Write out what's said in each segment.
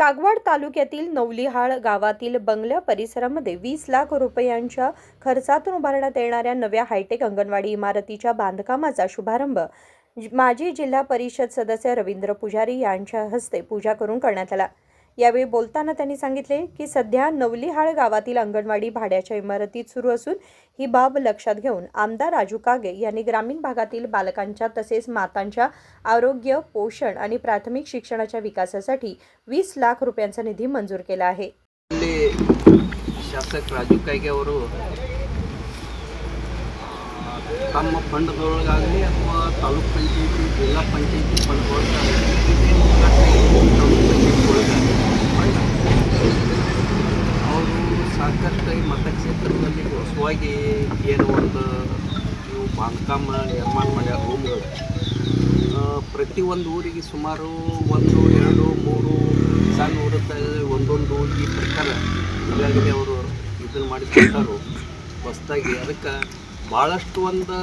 कागवाड तालुक्यातील नवलिहाळ गावातील बंगल्या परिसरामध्ये 20 लाख रुपयांच्या खर्चातून उभारण्यात येणाऱ्या नव्या हायटेक अंगणवाडी इमारतीच्या बांधकामाचा शुभारंभ माजी जिल्हा परिषद सदस्य रवींद्र पुजारी यांच्या हस्ते पूजा करून करण्यात आला। यावेळी बोलताना त्यांनी सांगितले की सध्या नवलिहाळ गावातील अंगणवाडी भाड्याच्या इमारतीत सुरू असून ही बाब लक्षात घेऊन आमदार राजू कागे यांनी ग्रामीण भागातील बालकांच्या तसेच मातांच्या आरोग्य, पोषण आणि प्राथमिक शिक्षणाच्या विकासासाठी 20 लाख रुपयांचा निधी मंजूर केला आहे। ಶಾಸಕ ರಾಜು ಕಾಗೆ ಅವರು ತಮ್ಮ ಫಂಡ್ಗಳಾಗಲಿ ಅಥವಾ ತಾಲೂಕು ಪಂಚಾಯತಿ ಜಿಲ್ಲಾ ಪಂಚಾಯತಿ ಅವರು ಸಾಕಷ್ಟು ಈ ಮತಕ್ಷೇತ್ರದಲ್ಲಿ ಹೊಸವಾಗಿ ಏನು ಒಂದು ಇವು ಬಾಂಧಕಾಮ ನಿರ್ಮಾಣ ಮಾಡ್ಯಾರ ರೂಮ್ಗಳು ಪ್ರತಿಯೊಂದು ಊರಿಗೆ ಸುಮಾರು 1, 2, 3 ಸಣ್ಣ ಊರಲ್ಲಿ ಒಂದೊಂದು ಈ ಪ್ರಕಾರ ಈಗಾಗಲೇ ಅವರು ಇದನ್ನು ಮಾಡಿಕೊಟ್ಟಾರು ಹೊಸದಾಗಿ। ಅದಕ್ಕೆ ಭಾಳಷ್ಟು ಒಂದು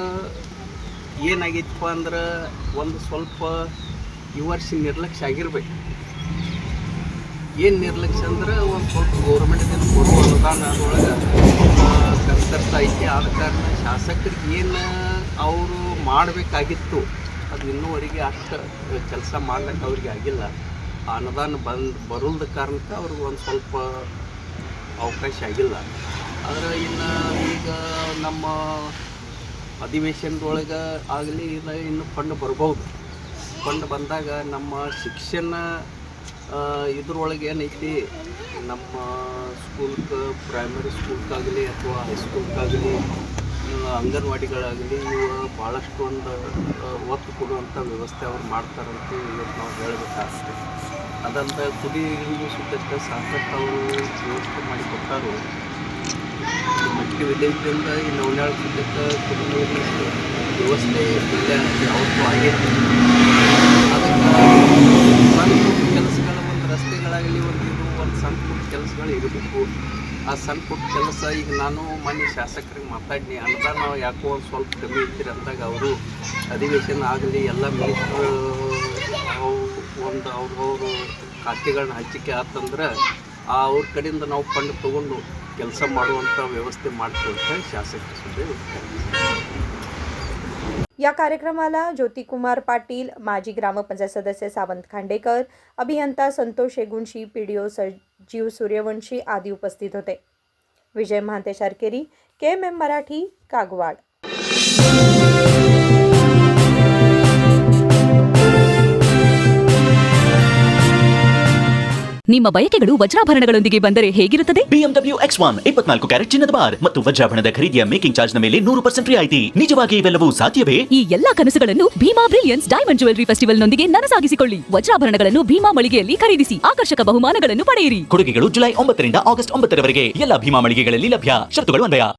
ಏನಾಗಿತ್ತಪ್ಪ ಅಂದ್ರೆ ಒಂದು ಸ್ವಲ್ಪ ಈ ವರ್ಷ ನಿರ್ಲಕ್ಷ್ಯ ಆಗಿರ್ಬೇಕು। ಏನು ನಿರ್ಲಕ್ಷ್ಯ ಅಂದ್ರೆ ಒಂದು ಸ್ವಲ್ಪ ಗೌರ್ಮೆಂಟ್ದಿಂದ ಕೊಡುವ ಅನುದಾನ ಅದರೊಳಗೆ ಕರ್ತರ್ತಾ ಐತಿ। ಆದ ಕಾರಣ ಶಾಸಕರಿಗೆ ಏನು ಅವರು ಮಾಡಬೇಕಾಗಿತ್ತು ಅದು ಇನ್ನೂವರೆಗೆ ಅಷ್ಟು ಕೆಲಸ ಮಾಡ್ಲಿಕ್ಕೆ ಅವ್ರಿಗೆ ಆಗಿಲ್ಲ। ಆ ಅನುದಾನ ಬರೋದ ಕಾರಣಕ್ಕೆ ಅವ್ರಿಗೆ ಒಂದು ಸ್ವಲ್ಪ ಅವಕಾಶ ಆಗಿಲ್ಲ। ಆದರೆ ಇನ್ನು ಈಗ ನಮ್ಮ ಅಧಿವೇಶನದೊಳಗೆ ಆಗಲಿ ಇನ್ನು ಫಂಡ್ ಬರ್ಬೋದು। ಫಂಡ್ ಬಂದಾಗ ನಮ್ಮ ಶಿಕ್ಷಣ ಇದ್ರೊಳಗೆ ಏನೈತಿ ನಮ್ಮ ಸ್ಕೂಲ್ಗೆ ಪ್ರೈಮರಿ ಸ್ಕೂಲ್ಗಾಗಲಿ ಅಥವಾ ಹೈಸ್ಕೂಲ್ಗಾಗಲಿ ಅಂಗನವಾಡಿಗಳಾಗಲಿ ಇವು ಭಾಳಷ್ಟು ಒಂದು ಒತ್ತು ಕೊಡುವಂಥ ವ್ಯವಸ್ಥೆ ಅವ್ರು ಮಾಡ್ತಾರಂತ ಇವತ್ತು ನಾವು ಹೇಳಬೇಕಾಗ್ತದೆ। ಅದಂತ ಕುಡಿಯುವ ಸುತ್ತಕ್ಕೆ ಸಾಕಷ್ಟು ಅವರು ವ್ಯವಸ್ಥೆ ಮಾಡಿಕೊಟ್ಟಾರು। ಮಟ್ಟಿ ವಿಲೇಜ್ದಿಂದ ಈ ನವಲಿಹಾಳ ಸುತ್ತಕ್ಕೆ ಕುಡಿಯುವ ವ್ಯವಸ್ಥೆ ಇಲ್ಲ ಯಾವತ್ತೂ ಆಗೈತಿ। ಅದಕ್ಕೆ ಸಣ್ಣ ಪುಟ್ಟ ಕೆಲಸಗಳ ಒಂದು ರಸ್ತೆಗಳಾಗಲಿ ಒಂದು ಸಣ್ಣ ಪುಟ್ಟ ಕೆಲಸಗಳು ಇರಬೇಕು। ಆ ಸಣ್ಣ ಪುಟ್ಟ ಕೆಲಸ ಈಗ ನಾನು ಮೊನ್ನೆ ಶಾಸಕರಿಗೆ ಮಾತಾಡಿನಿ, ಅನುದಾನ ಯಾಕೋ ಒಂದು ಸ್ವಲ್ಪ ಕಮ್ಮಿ ಇರ್ತೀರಿ ಅಂದಾಗ ಅವರು ಅಧಿವೇಶನ ಆಗಲಿ ಎಲ್ಲ ಮಿನಿಸ್ಟ್ರು ಒಂದು ಅವ್ರವ್ರ ಖಾತೆಗಳನ್ನ ಹಂಚಿಕೆ ಆತಂದ್ರೆ ಅವ್ರ ಕಡೆಯಿಂದ ನಾವು ಫಂಡ್ ತೊಗೊಂಡು ಕೆಲಸ ಮಾಡುವಂಥ ವ್ಯವಸ್ಥೆ ಮಾಡ್ತೀವಿ ಅಂತ ಶಾಸಕರ ಸುದ್ದಿ ಉತ್ತರ। या कार्यक्रमाला ज्योतिकुमार पाटील, माजी ग्रामपंचायत सदस्य सावंत खांडेकर, अभियंता संतोष शेगुंशी, पीडीओ सजीव सूर्यवंशी आदी उपस्थित होते। विजय महांते शारकेरी, KMM मराठी, कागवाड। ನಿಮ್ಮ ಬಯಕೆಗಳು ವಜ್ರಾಭರಣಗಳೊಂದಿಗೆ ಬಂದರೆ ಹೇಗಿರುತ್ತದೆ? BMW X1 24 ಕ್ಯಾರೆಟ್ ಚಿನ್ನದ ಬಾರ್ ಮತ್ತು ವಜ್ರಾಭರಣದ ಖರೀದಿಯ ಮೇಕಿಂಗ್ ಚಾರ್ಜ್ ನ ಮೇಲೆ 100% ರಿಯಾಯಿತಿ। ನಿಜವಾಗಿ ಇವೆಲ್ಲವೂ ಸಾಧ್ಯವೇ? ಈ ಎಲ್ಲಾ ಕನಸುಗಳನ್ನು Bhima brilliance diamond jewellery festival ನೊಂದಿಗೆ ನನಸಾಗಿಸಿಕೊಳ್ಳಿ। ವಜ್ರಾಭರಣಗಳನ್ನು ಭೀಮಾ ಮಳಿಗೆಯಲ್ಲಿ ಖರೀದಿಸಿ ಆಕರ್ಷಕ ಬಹುಮಾನಗಳನ್ನು ಪಡೆಯಿರಿ। ಕೊಡುಗೆಗಳು ಜುಲೈ 9 ರಿಂದ ಆಗಸ್ಟ್ 9 ರವರೆಗೆ ಎಲ್ಲ ಭೀಮಾ ಮಳಿಗೆಗಳಲ್ಲಿ ಲಭ್ಯ। ಷರತ್ತುಗಳು ಅನ್ವಯ।